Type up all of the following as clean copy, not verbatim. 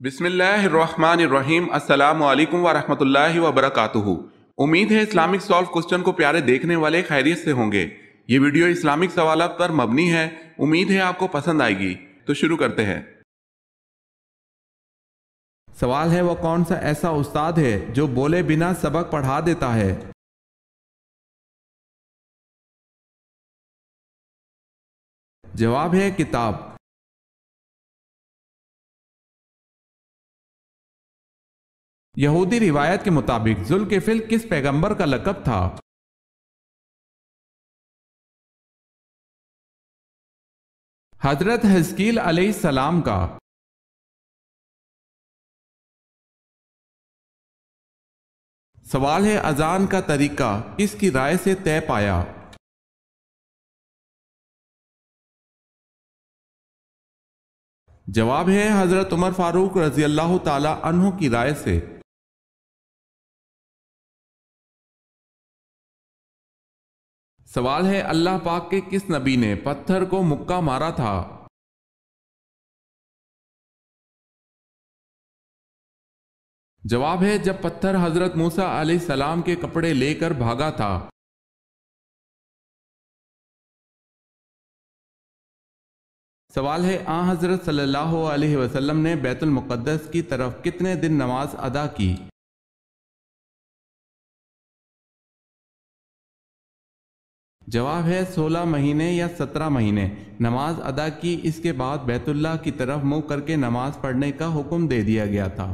بسم اللہ الرحمن الرحیم۔ السلام علیکم ورحمۃ اللہ وبرکاتہ۔ امید ہے اسلامک سالو کوسچن کو پیارے دیکھنے والے خیریت سے ہوں گے۔ یہ ویڈیو اسلامک سوالات پر مبنی ہے، امید ہے آپ کو پسند آئے گی۔ تو شروع کرتے ہیں۔ سوال ہے، وہ کون سا ایسا استاد ہے جو بولے بنا سبق پڑھا دیتا ہے؟ جواب ہے کتاب۔ یہودی روایت کے مطابق ذوالکفل کس پیغمبر کا لقب تھا؟ حضرت حزقیل علیہ السلام کا۔ سوال ہے، اذان کا طریقہ کس کی رائے سے طے پایا؟ جواب ہے حضرت عمر فاروق رضی اللہ تعالی عنہ کی رائے سے۔ سوال ہے، اللہ پاک کے کس نبی نے پتھر کو مکہ مارا تھا؟ جواب ہے جب پتھر حضرت موسیٰ علیہ السلام کے کپڑے لے کر بھاگا تھا۔ سوال ہے، آن حضرت صلی اللہ علیہ وسلم نے بیت المقدس کی طرف کتنے دن نماز ادا کی؟ جواب ہے 16 مہینے یا 17 مہینے نماز ادا کی۔ اس کے بعد بیت اللہ کی طرف منہ کر کے نماز پڑھنے کا حکم دے دیا گیا تھا۔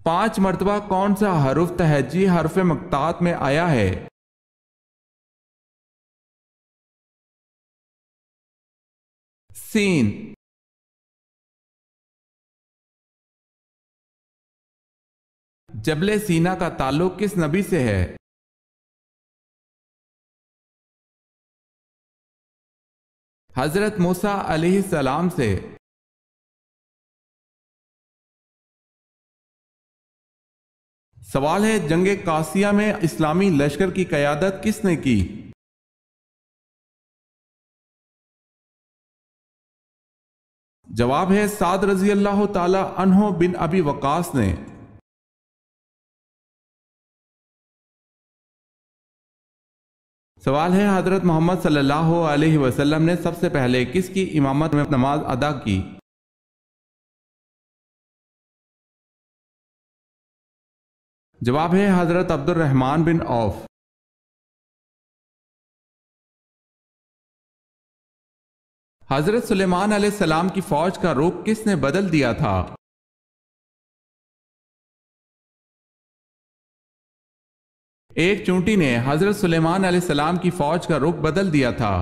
5 مرتبہ کون سا حرف تہجی حرف مقطعات میں آیا ہے؟ سین۔ جبل سینا کا تعلق کس نبی سے ہے؟ حضرت موسیٰ علیہ السلام سے۔ سوال ہے، جنگ قاسیہ میں اسلامی لشکر کی قیادت کس نے کی؟ جواب ہے سعد رضی اللہ تعالی عنہ بن ابی وقاص نے۔ سوال ہے، حضرت محمد صلی اللہ علیہ وسلم نے سب سے پہلے کس کی امامت میں نماز ادا کی؟ جواب ہے حضرت عبد الرحمن بن عوف۔ حضرت سلیمان علیہ السلام کی فوج کا رخ کس نے بدل دیا تھا؟ ایک چونٹی نے حضرت سلیمان علیہ السلام کی فوج کا رخ بدل دیا تھا۔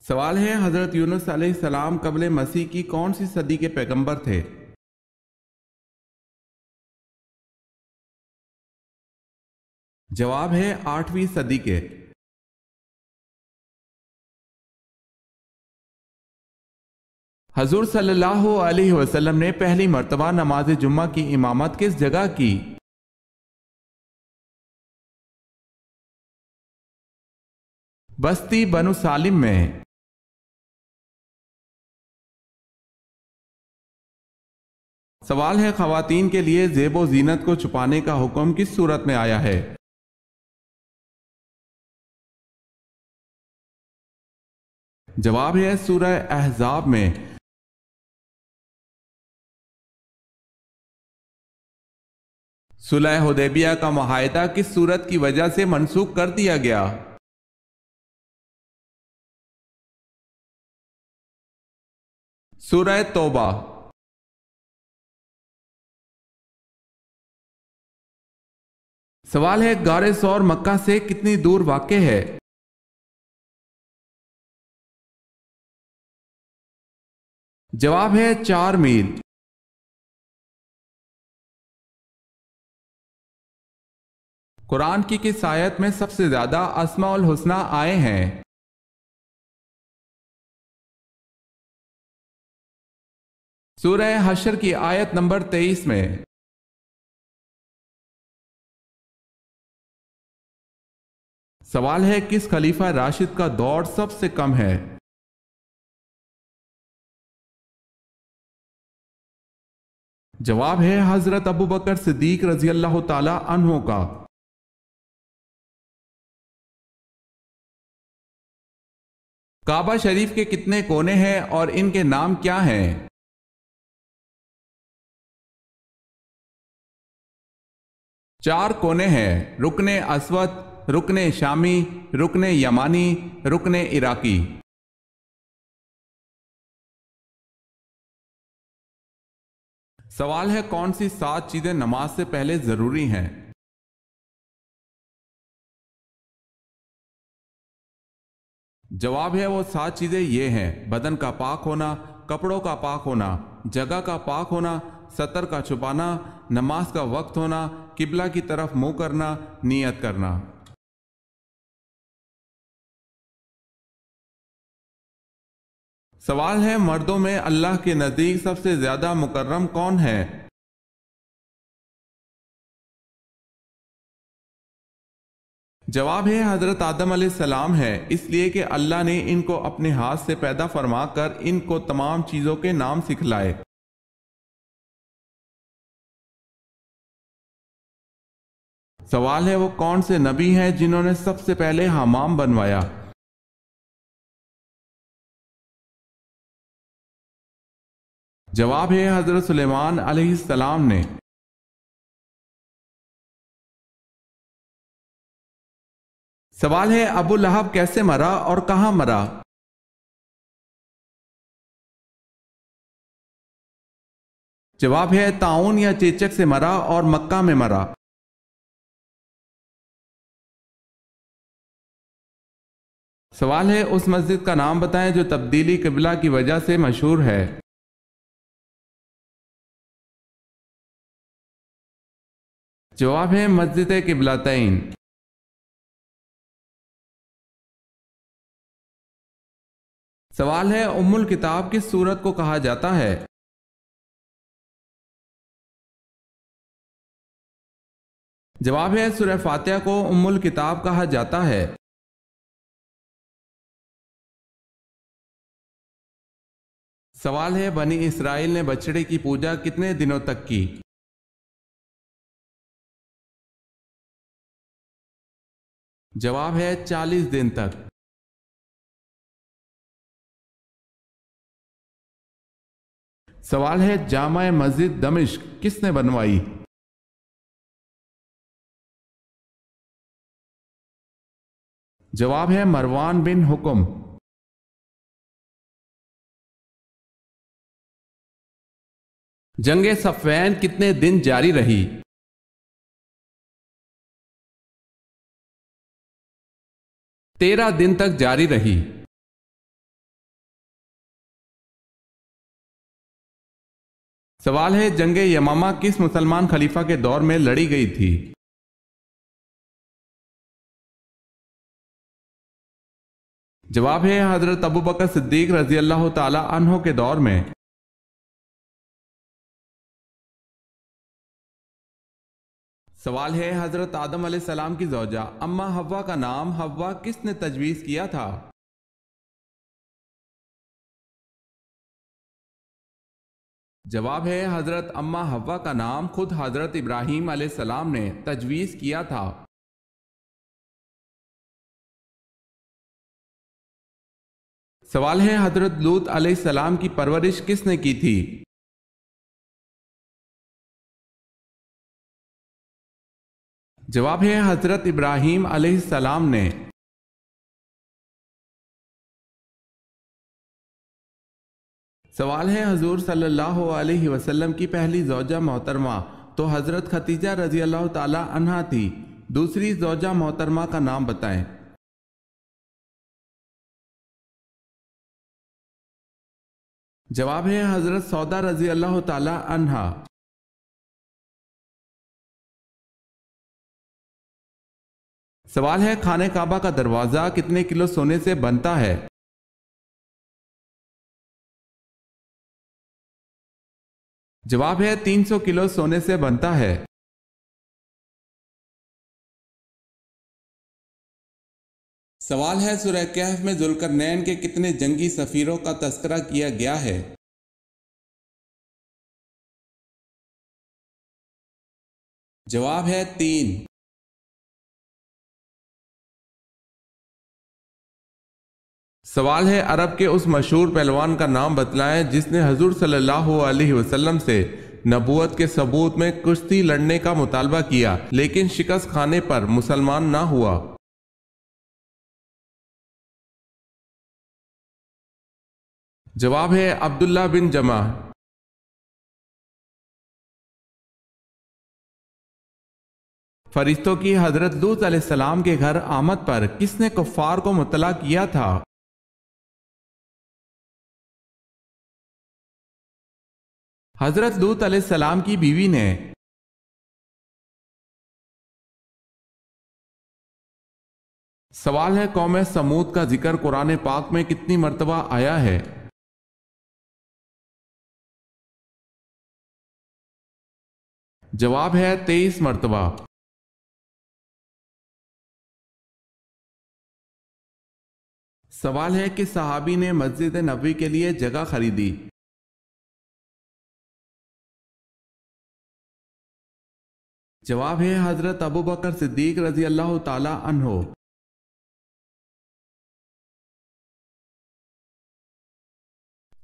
سوال ہے، حضرت یونس علیہ السلام قبل مسیح کی کون سی صدی کے پیغمبر تھے؟ جواب ہے 8ویں صدی کے۔ حضور صلی اللہ علیہ وسلم نے پہلی مرتبہ نماز جمعہ کی امامت کس جگہ کی؟ بستی بنو سالم میں۔ سوال ہے، خواتین کے لیے زیب و زینت کو چھپانے کا حکم کس صورت میں آیا ہے؟ جواب ہے سورہ احزاب میں۔ صلح حدیبیہ کا معاہدہ کس صورت کی وجہ سے منسوخ کر دیا گیا؟ سورہ توبہ۔ سوال ہے، غار ثور مکہ سے کتنی دور واقع ہے؟ جواب ہے 4 میل۔ قرآن کی کس آیت میں سب سے زیادہ اسماء الحسنی آئے ہیں؟ سورہ حشر کی آیت نمبر 23 میں۔ سوال ہے کس خلیفہ راشد کا دور سب سے کم ہے؟ جواب ہے حضرت ابوبکر صدیق رضی اللہ تعالی عنہ کا۔ کعبہ شریف کے کتنے کونے ہیں اور ان کے نام کیا ہیں؟ 4 کونے ہیں، رکن اسود، رکن شامی، رکن یمانی، رکن عراقی۔ سوال ہے کون سی 7 چیزیں نماز سے پہلے ضروری ہیں؟ جواب ہے وہ 7 چیزیں یہ ہیں: بدن کا پاک ہونا، کپڑوں کا پاک ہونا، جگہ کا پاک ہونا، ستر کا چھپانا، نماز کا وقت ہونا، قبلہ کی طرف منہ کرنا، نیت کرنا۔ سوال ہے مردوں میں اللہ کے نزدیک سب سے زیادہ مکرم کون ہے؟ جواب ہے حضرت آدم علیہ السلام ہے، اس لیے کہ اللہ نے ان کو اپنے ہاتھ سے پیدا فرما کر ان کو تمام چیزوں کے نام سکھلائے۔ سوال ہے وہ کون سے نبی ہیں جنہوں نے سب سے پہلے حمام بنوایا؟ جواب ہے حضرت سلیمان علیہ السلام نے۔ سوال ہے ابو لہب کیسے مرا اور کہاں مرا؟ جواب ہے طاعون یا چیچک سے مرا اور مکہ میں مرا۔ سوال ہے اس مسجد کا نام بتائیں جو تبدیلی قبلہ کی وجہ سے مشہور ہے۔ جواب ہے مسجد قبلتین۔ سوال ہے ام الکتاب کس سورت کو کہا جاتا ہے؟ جواب ہے سورہ فاتحہ کو ام الکتاب کہا جاتا ہے۔ سوال ہے بنی اسرائیل نے بچڑے کی پوجا کتنے دنوں تک کی؟ جواب ہے 40 دن تک۔ سوال ہے جامع مسجد دمشق کس نے بنوائی؟ جواب ہے مروان بن حکم۔ جنگ صفین کتنے دن جاری رہی؟ تیرہ دن تک جاری رہی۔ سوال ہے جنگ یمامہ کس مسلمان خلیفہ کے دور میں لڑی گئی تھی؟ جواب ہے حضرت ابوبکر صدیق رضی اللہ تعالی عنہ کے دور میں۔ سوال ہے حضرت آدم علیہ السلام کی زوجہ اما حوا کا نام حوا کس نے تجویز کیا تھا؟ جواب ہے حضرت اما حوا کا نام خود حضرت ابراہیم علیہ السلام نے تجویز کیا تھا۔ سوال ہے حضرت لوط علیہ السلام کی پرورش کس نے کی تھی؟ جواب ہے حضرت ابراہیم علیہ السلام نے۔ سوال ہے حضور صلی اللہ علیہ وسلم کی پہلی زوجہ محترمہ تو حضرت ختیجہ رضی اللہ تعالی عنہا تھی، دوسری زوجہ محترمہ کا نام بتائیں۔ جواب ہے حضرت سودا رضی اللہ تعالی عنہا۔ سوال ہے خانہ کعبہ کا دروازہ کتنے کلو سونے سے بنتا ہے؟ جواب ہے 300 کلو سونے سے بنتا ہے۔ سوال ہے سورہ کہف میں ذوالقرنین کے کتنے جنگی سفیروں کا تذکرہ کیا گیا ہے؟ جواب ہے 3۔ سوال ہے عرب کے اس مشہور پہلوان کا نام بتلائیں جس نے حضور صلی اللہ علیہ وسلم سے نبوت کے ثبوت میں کشتی لڑنے کا مطالبہ کیا لیکن شکست کھانے پر مسلمان نہ ہوا۔ جواب ہے عبداللہ بن جمح۔ فرشتوں کی حضرت لوط علیہ السلام کے گھر آمد پر کس نے کفار کو مطلع کیا تھا؟ حضرت لوط علیہ السلام کی بیوی نے۔ سوال ہے قوم سمود کا ذکر قرآن پاک میں کتنی مرتبہ آیا ہے؟ جواب ہے 23 مرتبہ۔ سوال ہے کہ صحابی نے مسجد نبوی کے لیے جگہ خریدی؟ جواب ہے حضرت ابوبکر صدیق رضی اللہ تعالی عنہ۔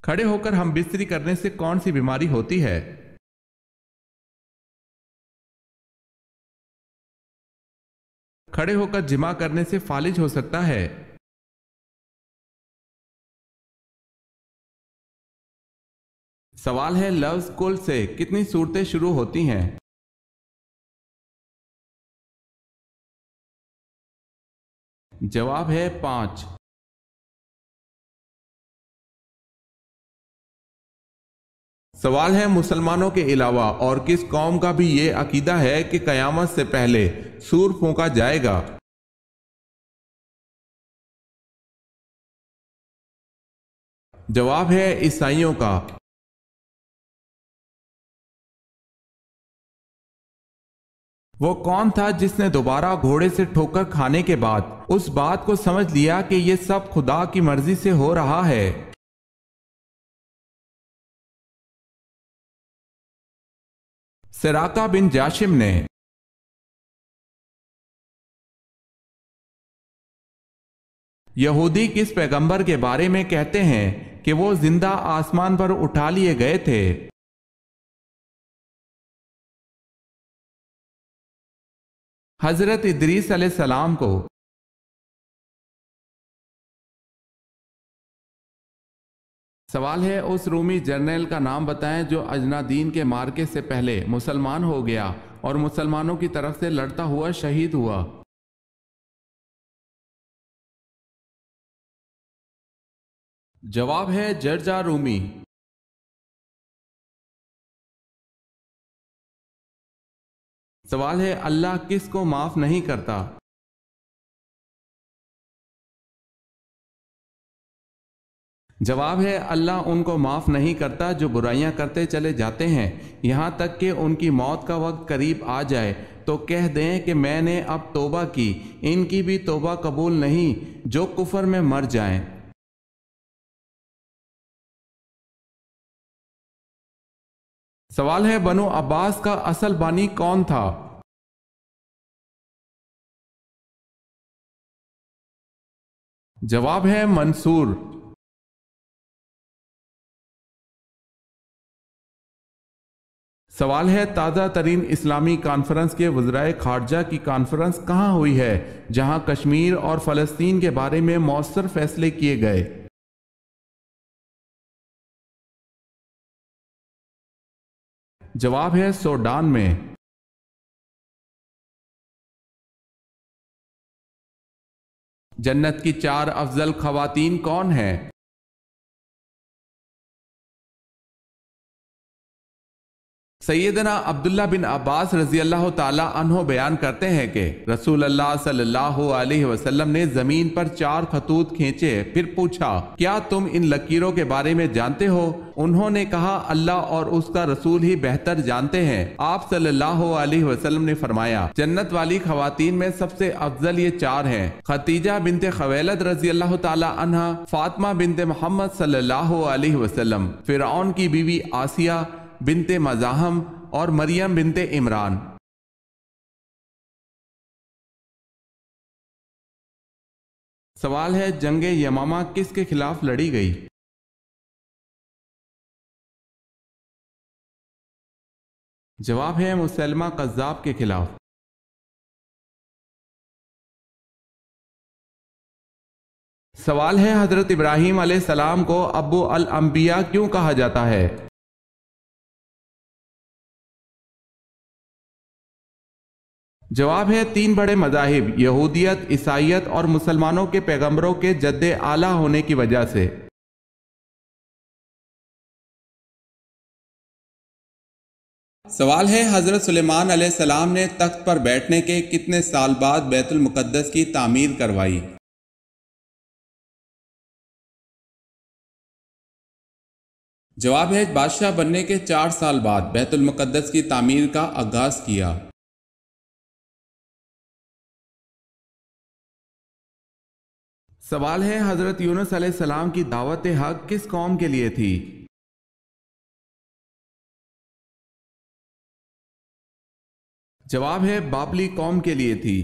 کھڑے ہو کر ہم بستری کرنے سے کون سی بیماری ہوتی ہے؟ کھڑے ہو کر جماع کرنے سے فالج ہو سکتا ہے؟ سوال ہے لفظ کل سے کتنی صورتیں شروع ہوتی ہیں؟ جواب ہے 5۔ سوال ہے مسلمانوں کے علاوہ اور کس قوم کا بھی یہ عقیدہ ہے کہ قیامت سے پہلے سور پھونکا جائے گا؟ جواب ہے عیسائیوں کا۔ وہ کون تھا جس نے دوبارہ گھوڑے سے ٹھوکر کھانے کے بعد اس بات کو سمجھ لیا کہ یہ سب خدا کی مرضی سے ہو رہا ہے؟ سراقہ بن جاشم نے۔ یہودی کس پیغمبر کے بارے میں کہتے ہیں کہ وہ زندہ آسمان پر اٹھا لیے گئے تھے؟ حضرت ادریس علیہ السلام کو۔ سوال ہے اس رومی جرنیل کا نام بتائیں جو اجنادین کے مارکے سے پہلے مسلمان ہو گیا اور مسلمانوں کی طرف سے لڑتا ہوا شہید ہوا۔ جواب ہے جرجا رومی۔ سوال ہے اللہ کس کو معاف نہیں کرتا؟ جواب ہے اللہ ان کو معاف نہیں کرتا جو برائیاں کرتے چلے جاتے ہیں یہاں تک کہ ان کی موت کا وقت قریب آ جائے تو کہہ دیں کہ میں نے اب توبہ کی، ان کی بھی توبہ قبول نہیں جو کفر میں مر جائیں۔ سوال ہے بنو عباس کا اصل بانی کون تھا؟ جواب ہے منصور۔ سوال ہے تازہ ترین اسلامی کانفرنس کے وزرائے خارجہ کی کانفرنس کہاں ہوئی ہے جہاں کشمیر اور فلسطین کے بارے میں مؤثر فیصلے کیے گئے؟ جواب ہے سوڈان میں۔ جنت کی 4 افضل خواتین کون ہیں؟ سیدنا عبداللہ بن عباس رضی اللہ تعالی عنہ بیان کرتے ہیں کہ رسول اللہ صلی اللہ علیہ وسلم نے زمین پر 4 خطوط کھینچے، پھر پوچھا کیا تم ان لکیروں کے بارے میں جانتے ہو؟ انہوں نے کہا اللہ اور اس کا رسول ہی بہتر جانتے ہیں۔ آپ صلی اللہ علیہ وسلم نے فرمایا جنت والی خواتین میں سب سے افضل یہ 4 ہیں: خدیجہ بنت خویلد رضی اللہ تعالی عنہا، فاطمہ بنت محمد صلی اللہ علیہ وسلم، فرعون کی بیوی آسیہ بنت مزاحم اور مریم بنت عمران۔ سوال ہے جنگ یمامہ کس کے خلاف لڑی گئی؟ جواب ہے مسلمہ قذاب کے خلاف۔ سوال ہے حضرت ابراہیم علیہ السلام کو ابو الانبیاء کیوں کہا جاتا ہے؟ جواب ہے 3 بڑے مذاہب یہودیت، عیسائیت اور مسلمانوں کے پیغمبروں کے جد اعلیٰ ہونے کی وجہ سے۔ سوال ہے حضرت سلیمان علیہ السلام نے تخت پر بیٹھنے کے کتنے سال بعد بیت المقدس کی تعمیر کروائی؟ جواب ہے بادشاہ بننے کے 4 سال بعد بیت المقدس کی تعمیر کا آغاز کیا۔ سوال ہے حضرت یونس علیہ السلام کی دعوت حق کس قوم کے لیے تھی؟ جواب ہے بابلی قوم کے لیے تھی۔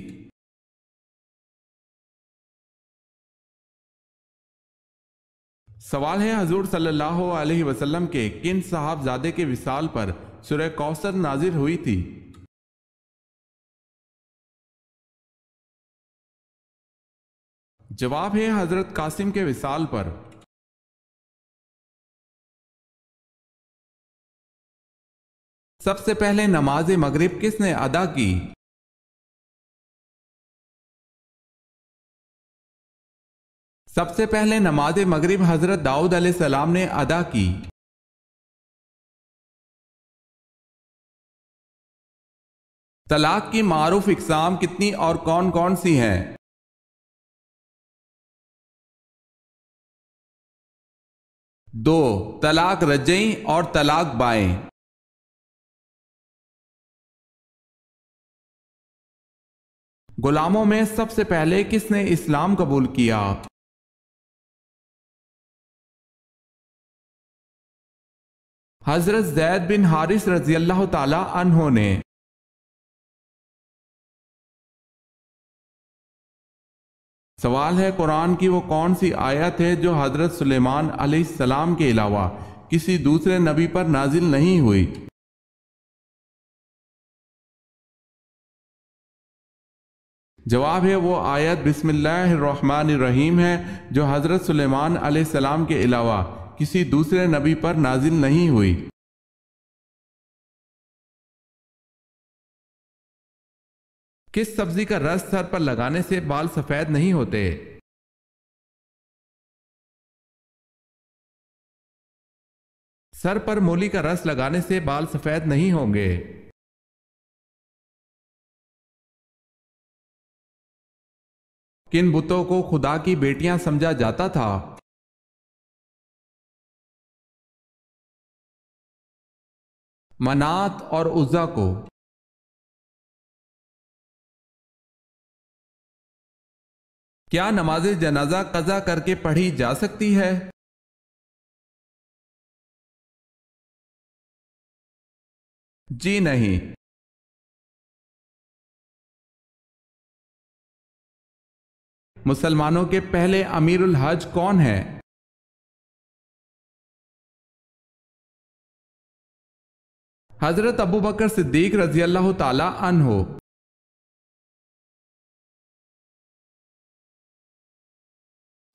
سوال ہے حضور صلی اللہ علیہ وسلم کے کن صاحبزادے کے وصال پر سورہ کوثر نازل ہوئی تھی؟ جواب ہے حضرت قاسم کے وصال پر۔ سب سے پہلے نماز مغرب کس نے ادا کی؟ سب سے پہلے نماز مغرب حضرت داؤد علیہ السلام نے ادا کی۔ طلاق کی معروف اقسام کتنی اور کون کون سی ہیں؟ دو، طلاق رجعی اور طلاق بائیں۔ غلاموں میں سب سے پہلے کس نے اسلام قبول کیا؟ حضرت زید بن حارث رضی اللہ تعالی عنہ نے۔ سوال ہے قرآن کی وہ کون سی آیت ہے جو حضرت سلیمان علیہ السلام کے علاوہ کسی دوسرے نبی پر نازل نہیں ہوئی؟ جواب ہے وہ آیت بسم اللہ الرحمن الرحیم ہے جو حضرت سلیمان علیہ السلام کے علاوہ کسی دوسرے نبی پر نازل نہیں ہوئی۔ کس سبزی کا رس سر پر لگانے سے بال سفید نہیں ہوتے؟ سر پر مولی کا رس لگانے سے بال سفید نہیں ہوں گے۔ کن بتوں کو خدا کی بیٹیاں سمجھا جاتا تھا؟ منات اور عزا کو۔ کیا نماز جنازہ قضا کر کے پڑھی جا سکتی ہے؟ جی نہیں۔ مسلمانوں کے پہلے امیر الحج کون ہے؟ حضرت ابو بکر صدیق رضی اللہ تعالی عنہ۔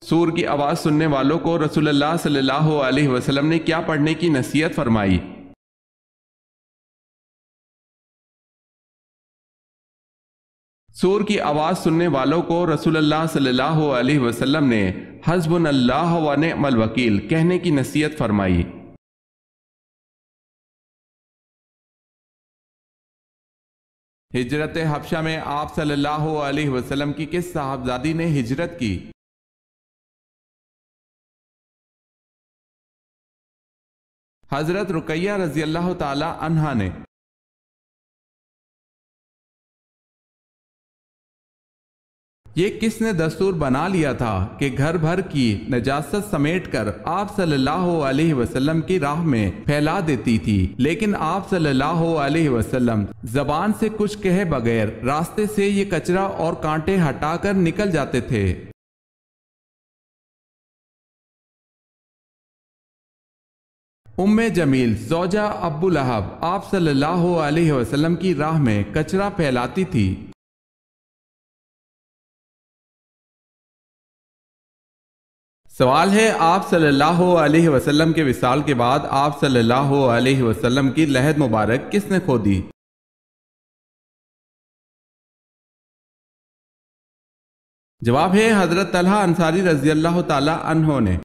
سور کی آواز سننے والوں کو رسول اللہ صلی اللہ علیہ وسلم نے کیا پڑھنے کی نصیحت فرمائی؟ سور کی آواز سننے والوں کو رسول اللہ صلی اللہ علیہ وسلم نے حسبنا اللہ و نعم الوکیل کہنے کی نصیحت فرمائی۔ ہجرت حبشہ میں آپ صلی اللہ علیہ وسلم کی کس صاحبزادی نے ہجرت کی؟ حضرت رقیہ رضی اللہ تعالی عنہا نے۔ یہ کس نے دستور بنا لیا تھا کہ گھر بھر کی نجاست سمیٹ کر آپ صلی اللہ علیہ وسلم کی راہ میں پھیلا دیتی تھی، لیکن آپ صلی اللہ علیہ وسلم زبان سے کچھ کہے بغیر راستے سے یہ کچرا اور کانٹے ہٹا کر نکل جاتے تھے؟ ام جمیل زوجہ ابو لہب آپ صلی اللہ علیہ وسلم کی راہ میں کچرا پھیلاتی تھی۔ سوال ہے، آپ صلی اللہ علیہ وسلم کے وصال کے بعد آپ صلی اللہ علیہ وسلم کی لحد مبارک کس نے کھودی؟ جواب ہے حضرت طلحہ انصاری رضی اللہ تعالی عنہ نے۔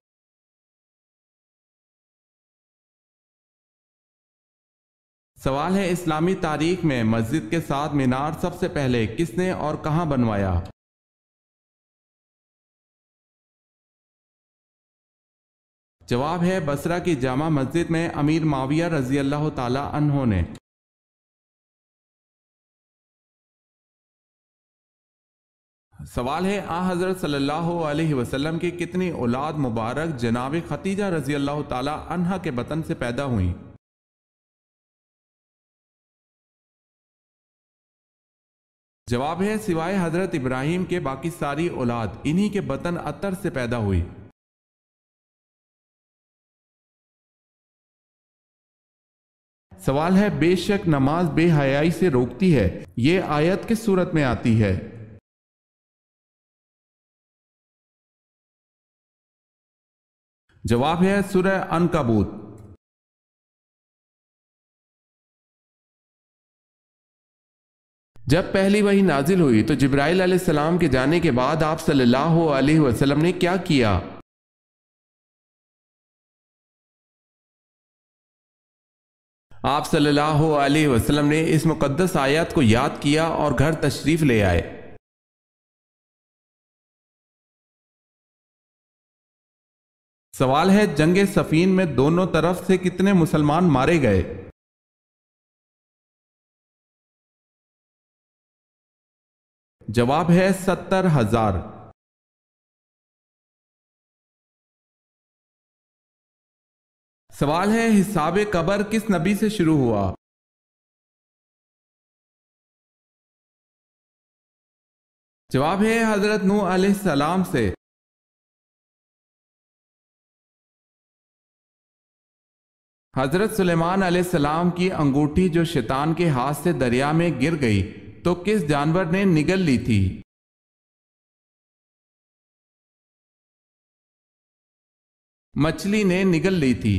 سوال ہے، اسلامی تاریخ میں مسجد کے ساتھ مینار سب سے پہلے کس نے اور کہاں بنوایا؟ جواب ہے بصرہ کی جامع مسجد میں امیر معاویہ رضی اللہ تعالی عنہ نے۔ سوال ہے، حضرت صلی اللہ علیہ وسلم کی کتنی اولاد مبارک جناب ختیجہ رضی اللہ تعالی عنہ کے بطن سے پیدا ہوئیں؟ جواب ہے سوائے حضرت ابراہیم کے باقی ساری اولاد انہی کے بطن اطہر سے پیدا ہوئی۔ سوال ہے، بے شک نماز بے حیائی سے روکتی ہے، یہ آیت کس صورت میں آتی ہے؟ جواب ہے سورہ عنکبوت۔ جب پہلی وحی نازل ہوئی تو جبرائیل علیہ السلام کے جانے کے بعد آپ صلی اللہ علیہ وسلم نے کیا کیا؟ آپ صلی اللہ علیہ وسلم نے اس مقدس آیات کو یاد کیا اور گھر تشریف لے آئے۔ سوال ہے، جنگ صفین میں دونوں طرف سے کتنے مسلمان مارے گئے؟ جواب ہے 70,000۔ سوال ہے، حساب قبر کس نبی سے شروع ہوا؟ جواب ہے حضرت نوح علیہ السلام سے۔ حضرت سلیمان علیہ السلام کی انگوٹھی جو شیطان کے ہاتھ سے دریا میں گر گئی تو کس جانور نے نگل لی تھی؟ مچھلی نے نگل لی تھی۔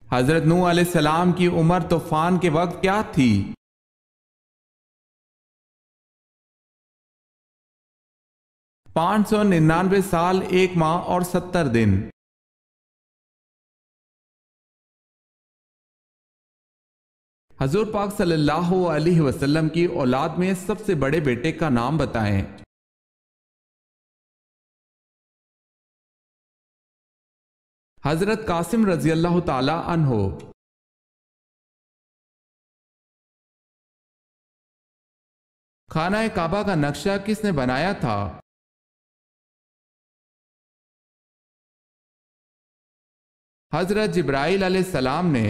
حضرت نوح علیہ السلام کی عمر طوفان کے وقت کیا تھی؟ 599 سال 1 ماہ اور 70 دن۔ حضور پاک صلی اللہ علیہ وسلم کی اولاد میں سب سے بڑے بیٹے کا نام بتائیں۔ حضرت قاسم رضی اللہ تعالی عنہ۔ خانہ کعبہ کا نقشہ کس نے بنایا تھا؟ حضرت جبرائیل علیہ السلام نے۔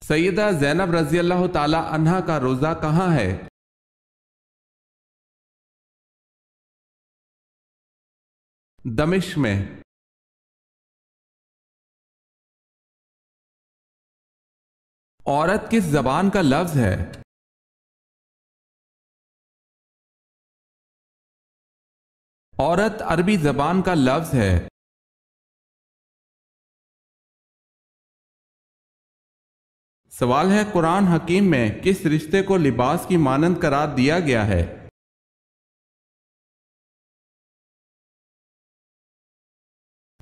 سیدہ زینب رضی اللہ تعالی عنہا کا روضہ کہاں ہے؟ دمشق میں۔ عورت کس زبان کا لفظ ہے؟ عورت عربی زبان کا لفظ ہے۔ سوال ہے، قرآن حکیم میں کس رشتے کو لباس کی مانند قرار دیا گیا ہے؟